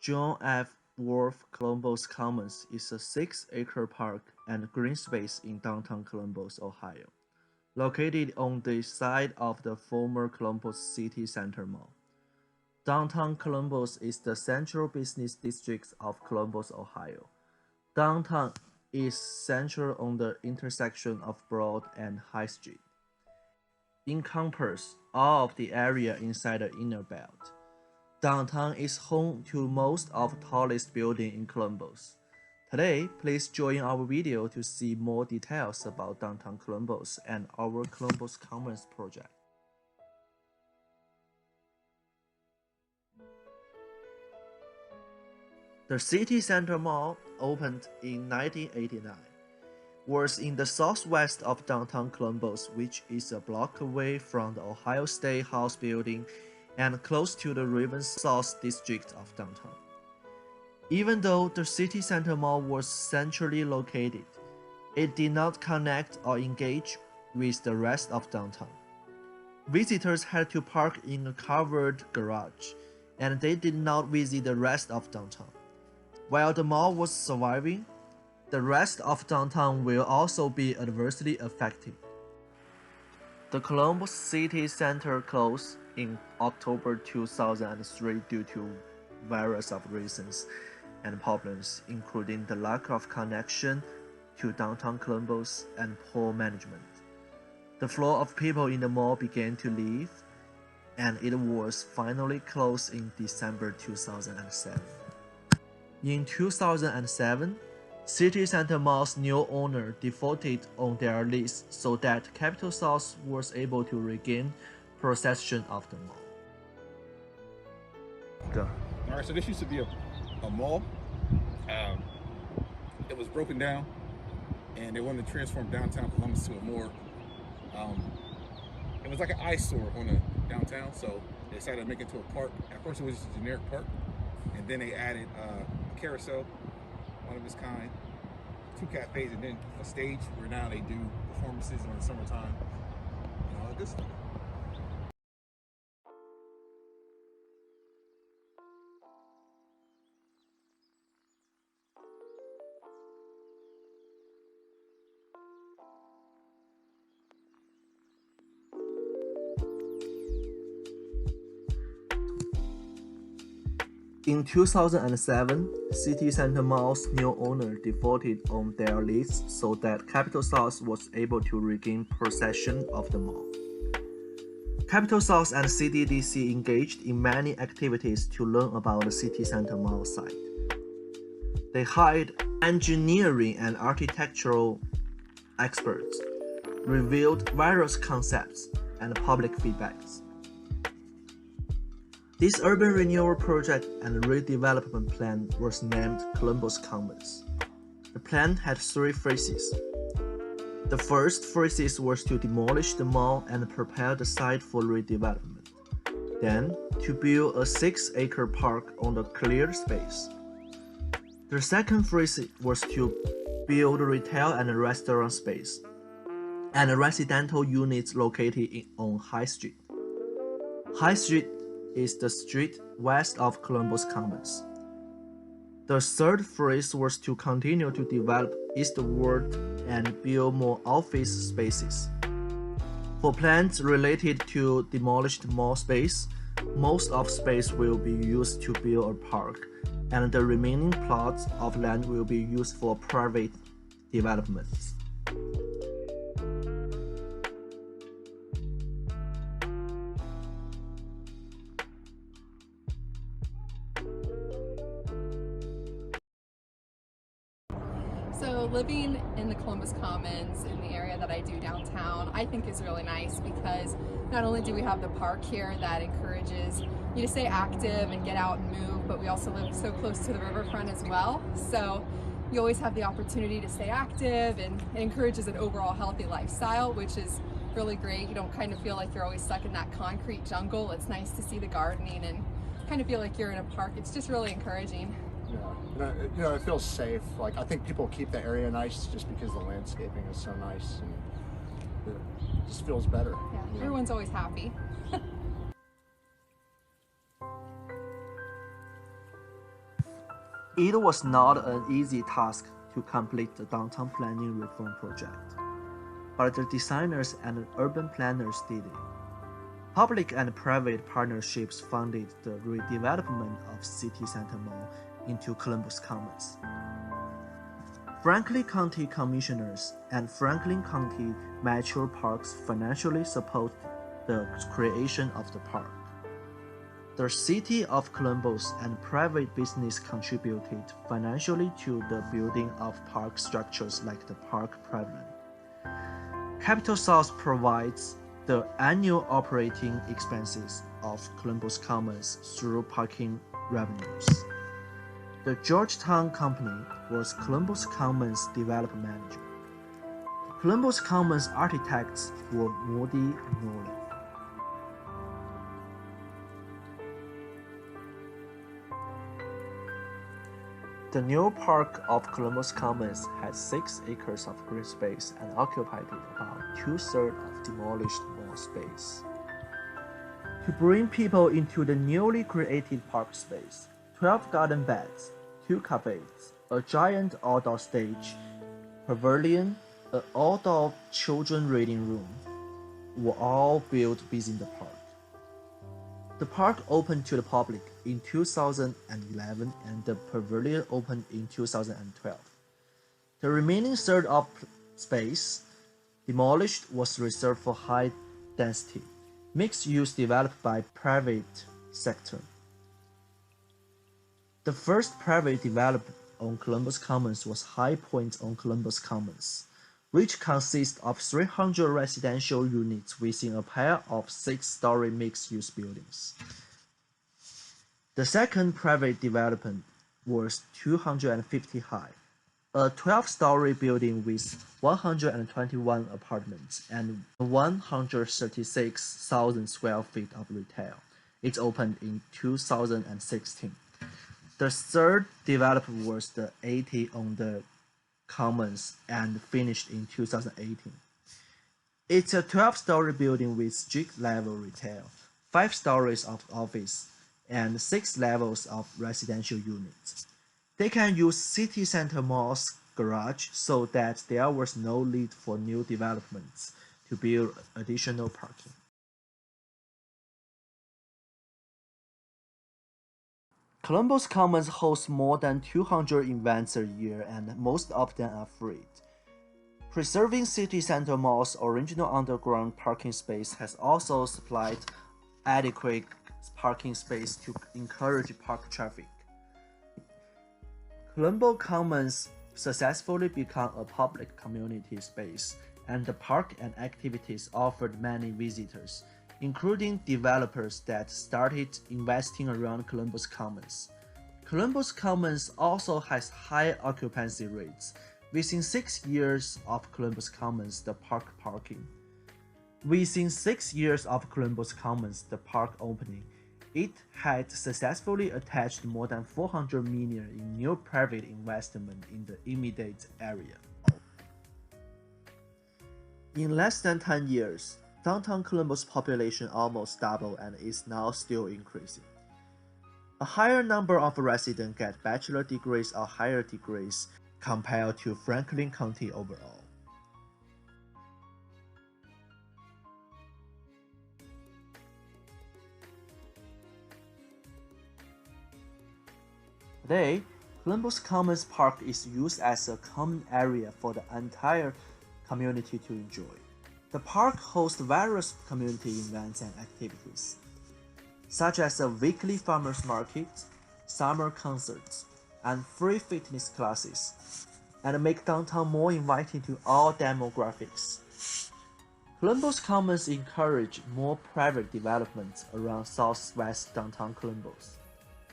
John F. Wolf Columbus Commons is a 6-acre park and green space in downtown Columbus, Ohio, located on the site of the former Columbus City Center Mall. Downtown Columbus is the central business district of Columbus, Ohio. Downtown is central on the intersection of Broad and High Street. Encompasses all of the area inside the inner belt. Downtown is home to most of the tallest building in Columbus. Today, please join our video to see more details about downtown Columbus and our Columbus Commons project. The City Center Mall opened in 1989. Was in the southwest of downtown Columbus, which is a block away from the Ohio State House building and close to the Raven South district of downtown. Even though the City Center Mall was centrally located, it did not connect or engage with the rest of downtown. Visitors had to park in a covered garage, and they did not visit the rest of downtown. While the mall was surviving, the rest of downtown will also be adversely affected. The Columbus City Center closed in October 2003 due to various of reasons and problems, including the lack of connection to downtown Columbus and poor management. The flow of people in the mall began to leave, and it was finally closed in December 2007. In 2007, City Center Mall's new owner defaulted on their lease so that Capital South was able to regain possession of the mall. Go. All right, so this used to be a mall. It was broken down, and they wanted to transform downtown Columbus to a more, it was like an eyesore on the downtown, so they decided to make it to a park. At first it was just a generic park, and then they added a carousel, one of its kind, 2 cafes, and then a stage where now they do performances in the summertime and all that good stuff. In 2007, City Center Mall's new owner defaulted on their lease so that Capital South was able to regain possession of the mall. Capital South and CDDC engaged in many activities to learn about the City Center Mall site. They hired engineering and architectural experts, reviewed various concepts and public feedbacks. This urban renewal project and redevelopment plan was named Columbus Commons. The plan had 3 phases. The first phase was to demolish the mall and prepare the site for redevelopment. Then, to build a 6-acre park on the cleared space. The second phase was to build retail and restaurant space and residential units located on High Street. High Street is the street west of Columbus Commons. The third phase was to continue to develop eastward and build more office spaces. For plans related to demolished mall space, most of space will be used to build a park, and the remaining plots of land will be used for private developments. So living in the Columbus Commons in the area that I do downtown, I think is really nice because not only do we have the park here that encourages you to stay active and get out and move, but we also live so close to the riverfront as well. So you always have the opportunity to stay active, and it encourages an overall healthy lifestyle, which is really great. You don't kind of feel like you're always stuck in that concrete jungle. It's nice to see the gardening and kind of feel like you're in a park. It's just really encouraging. Yeah, it feels safe. Like, I think people keep the area nice just because the landscaping is so nice, and it just feels better. Yeah, everyone's always happy. It was not an easy task to complete the downtown planning reform project, but the designers and urban planners did it. Public and private partnerships funded the redevelopment of City Center Mall into Columbus Commons. Franklin County Commissioners and Franklin County Metro Parks financially supported the creation of the park. The City of Columbus and private business contributed financially to the building of park structures like the Park Pavilion. Capital South provides the annual operating expenses of Columbus Commons through parking revenues. The Georgetown Company was Columbus Commons development manager. Columbus Commons architects were Moody Nolan. The new park of Columbus Commons has 6 acres of green space and occupied about 2/3 of demolished mall space. To bring people into the newly created park space, 12 garden beds, 2 cafes, a giant outdoor stage, pavilion, an outdoor children reading room were all built within the park. The park opened to the public in 2011 and the pavilion opened in 2012. The remaining third of space, demolished, was reserved for high-density, mixed-use developed by private sector. The first private development on Columbus Commons was High Point on Columbus Commons, which consists of 300 residential units within a pair of 6-story mixed-use buildings. The second private development was 250 high, a 12-story building with 121 apartments and 136,000 square feet of retail. It opened in 2016. The third development was the 80 on the Commons and finished in 2018. It's a 12-story building with street-level retail, 5 stories of office, and 6 levels of residential units. They can use City Center Mall's garage so that there was no need for new developments to build additional parking. Columbus Commons hosts more than 200 events a year and most of them are free. Preserving City Center Mall's original underground parking space has also supplied adequate parking space to encourage park traffic. Columbus Commons successfully became a public community space, and the park and activities offered many visitors, including developers that started investing around Columbus Commons. Columbus Commons also has high occupancy rates. Within 6 years of Columbus Commons, the park parking. Within 6 years of Columbus Commons, the park opening, it had successfully attached more than $400 million in new private investment in the immediate area. In less than 10 years, downtown Columbus population almost doubled and is now still increasing. A higher number of residents get bachelor degrees or higher degrees compared to Franklin County overall. Today, Columbus Commons Park is used as a common area for the entire community to enjoy. The park hosts various community events and activities, such as a weekly farmers market, summer concerts, and free fitness classes, and make downtown more inviting to all demographics. Columbus Commons encourage more private development around southwest downtown Columbus.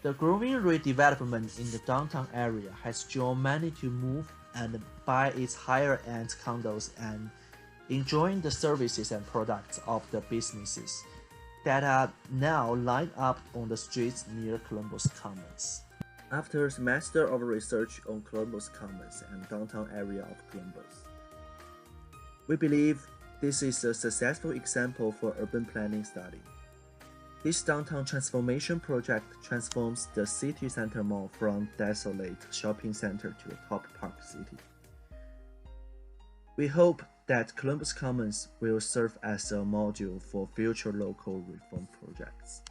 The growing redevelopment in the downtown area has drawn many to move and buy its higher-end condos and enjoying the services and products of the businesses that are now lined up on the streets near Columbus Commons. After a semester of research on Columbus Commons and downtown area of Columbus, we believe this is a successful example for urban planning study. His downtown transformation project transforms the city center mall from desolate shopping center to a top park city. We hope that Columbus Commons will serve as a module for future local reform projects.